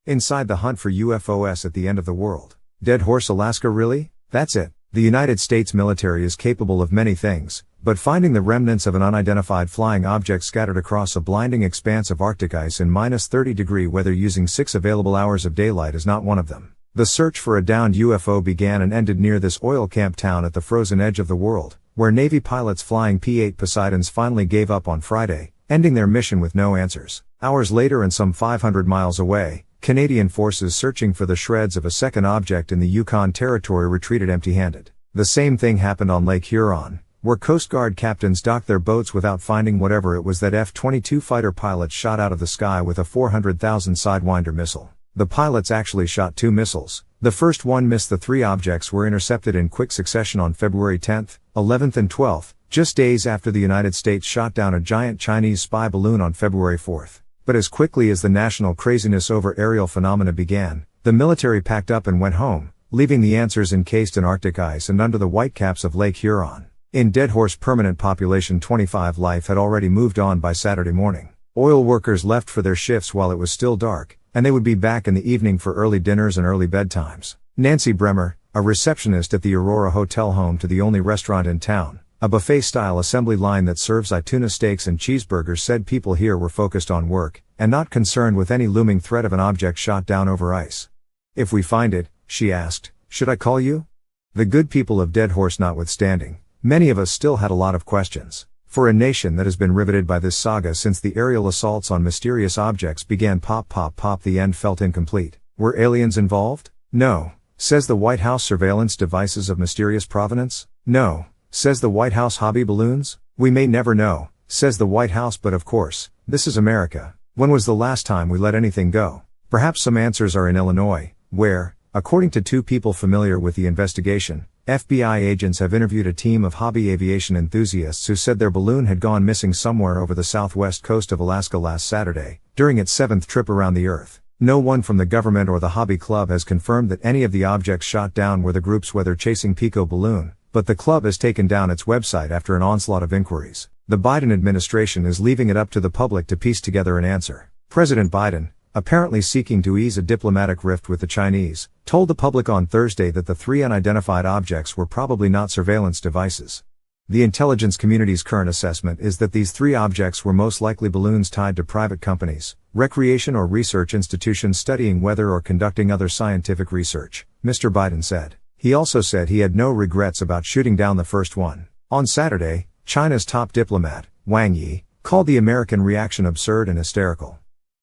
Inside the hunt for UFOs at the end of the world. Dead Horse, Alaska, really? That's it. The United States military is capable of many things, but finding the remnants of an unidentified flying object scattered across a blinding expanse of Arctic ice in -30-degree weather using 6 available hours of daylight is not one of them. The search for a downed UFO began and ended near this oil camp town at the frozen edge of the world, where Navy pilots flying P-8 Poseidons finally gave up on Friday, ending their mission with no answers. Hours later and some 500 miles away, Canadian forces searching for the shreds of a second object in the Yukon Territory retreated empty-handed. The same thing happened on Lake Huron, where Coast Guard captains docked their boats without finding whatever it was that F-22 fighter pilots shot out of the sky with a 400,000 Sidewinder missile. The pilots actually shot 2 missiles. The first one missed. The 3 objects were intercepted in quick succession on February 10th, 11th and 12th, just days after the United States shot down a giant Chinese spy balloon on February 4th. But as quickly as the national craziness over aerial phenomena began, the military packed up and went home, leaving the answers encased in Arctic ice and under the whitecaps of Lake Huron. In Dead Horse permanent population 25 life had already moved on by Saturday morning. Oil workers left for their shifts while it was still dark, and they would be back in the evening for early dinners and early bedtimes. Nancy Bremer, a receptionist at the Aurora Hotel home to the only restaurant in town, a buffet-style assembly line that serves tuna steaks and cheeseburgers, said people here were focused on work, and not concerned with any looming threat of an object shot down over ice. If we find it, she asked, should I call you? The good people of Dead Horse notwithstanding, many of us still had a lot of questions. For a nation that has been riveted by this saga since the aerial assaults on mysterious objects began, the end felt incomplete. Were aliens involved? No, says the White House. Surveillance devices of mysterious provenance? No, says the White House. Hobby balloons? We may never know, says the White House, but of course, this is America. When was the last time we let anything go? Perhaps some answers are in Illinois, where, according to 2 people familiar with the investigation, FBI agents have interviewed a team of hobby aviation enthusiasts who said their balloon had gone missing somewhere over the southwest coast of Alaska last Saturday, during its 7th trip around the Earth. No one from the government or the hobby club has confirmed that any of the objects shot down were the group's weather-chasing Pico balloon, but the club has taken down its website after an onslaught of inquiries. The Biden administration is leaving it up to the public to piece together an answer. President Biden, apparently seeking to ease a diplomatic rift with the Chinese, told the public on Thursday that the 3 unidentified objects were probably not surveillance devices. The intelligence community's current assessment is that these 3 objects were most likely balloons tied to private companies, recreation or research institutions studying weather or conducting other scientific research, Mr. Biden said. He also said he had no regrets about shooting down the first one. On Saturday, China's top diplomat, Wang Yi, called the American reaction absurd and hysterical.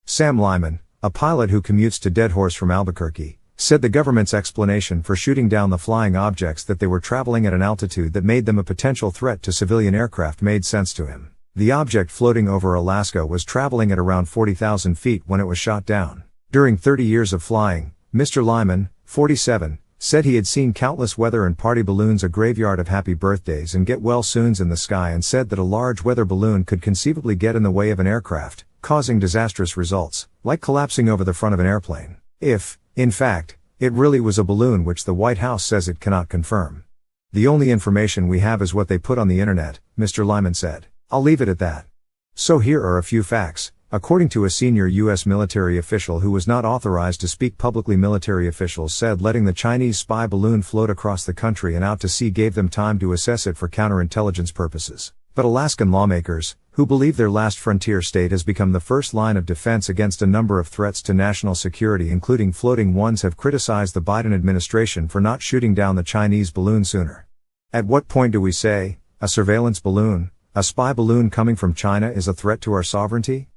Sam Lyman, a pilot who commutes to Dead Horse from Albuquerque, said the government's explanation for shooting down the flying objects that they were traveling at an altitude that made them a potential threat to civilian aircraft made sense to him. The object floating over Alaska was traveling at around 40,000 feet when it was shot down. During 30 years of flying, Mr. Lyman, 47, said he had seen countless weather and party balloons, a graveyard of happy birthdays and get well soons in the sky, and said that a large weather balloon could conceivably get in the way of an aircraft, causing disastrous results, like collapsing over the front of an airplane. If, in fact, it really was a balloon, which the White House says it cannot confirm. The only information we have is what they put on the internet, Mr. Lyman said. I'll leave it at that. So here are a few facts. According to a senior U.S. military official who was not authorized to speak publicly, military officials said letting the Chinese spy balloon float across the country and out to sea gave them time to assess it for counterintelligence purposes. But Alaskan lawmakers, who believe their last frontier state has become the first line of defense against a number of threats to national security, including floating ones, have criticized the Biden administration for not shooting down the Chinese balloon sooner. At what point do we say, a surveillance balloon, a spy balloon coming from China, is a threat to our sovereignty?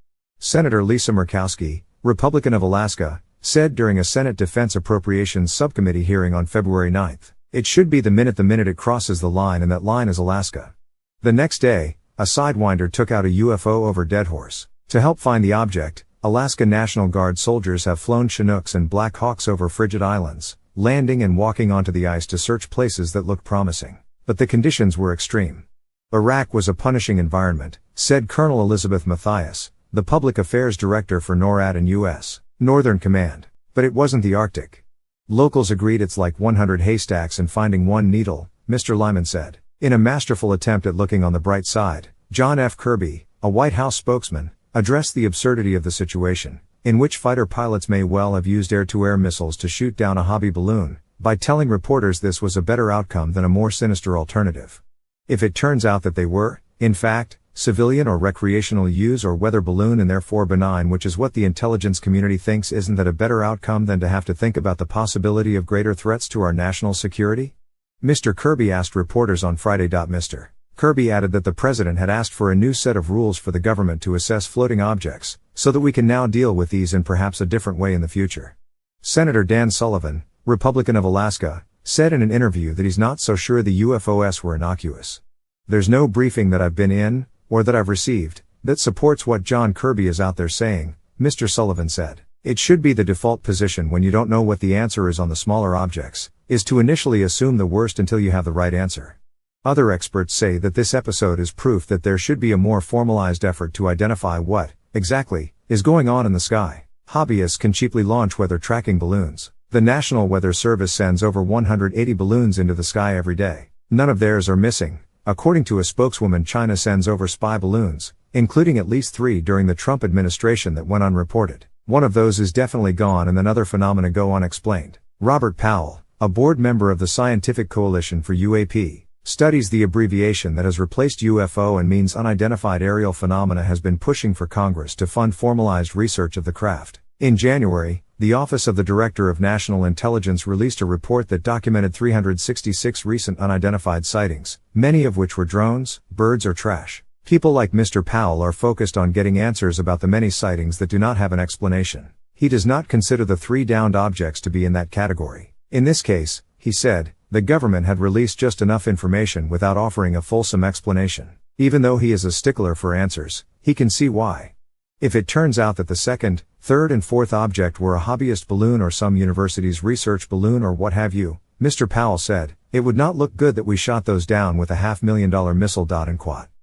Senator Lisa Murkowski, Republican of Alaska, said during a Senate Defense Appropriations Subcommittee hearing on February 9, "It should be the minute it crosses the line, and that line is Alaska." The next day, a Sidewinder took out a UFO over Dead Horse. To help find the object, Alaska National Guard soldiers have flown Chinooks and Black Hawks over frigid islands, landing and walking onto the ice to search places that looked promising. But the conditions were extreme. Iraq was a punishing environment, said Colonel Elizabeth Mathias, the public affairs director for NORAD and U.S. Northern Command. But it wasn't the Arctic. Locals agreed it's like 100 haystacks and finding one needle, Mr. Lyman said. In a masterful attempt at looking on the bright side, John F. Kirby, a White House spokesman, addressed the absurdity of the situation. in which fighter pilots may well have used air-to-air missiles to shoot down a hobby balloon, by telling reporters this was a better outcome than a more sinister alternative. If it turns out that they were, in fact, civilian or recreational use or weather balloon and therefore benign, which is what the intelligence community thinks, isn't that a better outcome than to have to think about the possibility of greater threats to our national security? Mr. Kirby asked reporters on Friday. Mr. Kirby added that the president had asked for a new set of rules for the government to assess floating objects, so that we can now deal with these in perhaps a different way in the future. Senator Dan Sullivan, Republican of Alaska, said in an interview that he's not so sure the U.F.O.s were innocuous. There's no briefing that I've been in, or that I've received, that supports what John Kirby is out there saying, Mr. Sullivan said. It should be the default position when you don't know what the answer is on the smaller objects, is to initially assume the worst until you have the right answer. Other experts say that this episode is proof that there should be a more formalized effort to identify what, exactly, is going on in the sky. Hobbyists can cheaply launch weather tracking balloons. The National Weather Service sends over 180 balloons into the sky every day. None of theirs are missing. According to a spokeswoman, China sends over spy balloons, including at least 3 during the Trump administration that went unreported. One of those is definitely gone and then other phenomena go unexplained. Robert Powell, a board member of the Scientific Coalition for UAP, studies the abbreviation that has replaced UFO and means unidentified aerial phenomena, has been pushing for Congress to fund formalized research of the craft. In January, the Office of the Director of National Intelligence released a report that documented 366 recent unidentified sightings, many of which were drones, birds or trash. People like Mr. Powell are focused on getting answers about the many sightings that do not have an explanation. He does not consider the 3 downed objects to be in that category. In this case, he said, the government had released just enough information without offering a fulsome explanation. Even though he is a stickler for answers, he can see why. If it turns out that the second, third and fourth object were a hobbyist balloon or some university's research balloon or what have you, Mr. Powell said, it would not look good that we shot those down with a $500,000 missile. And quote.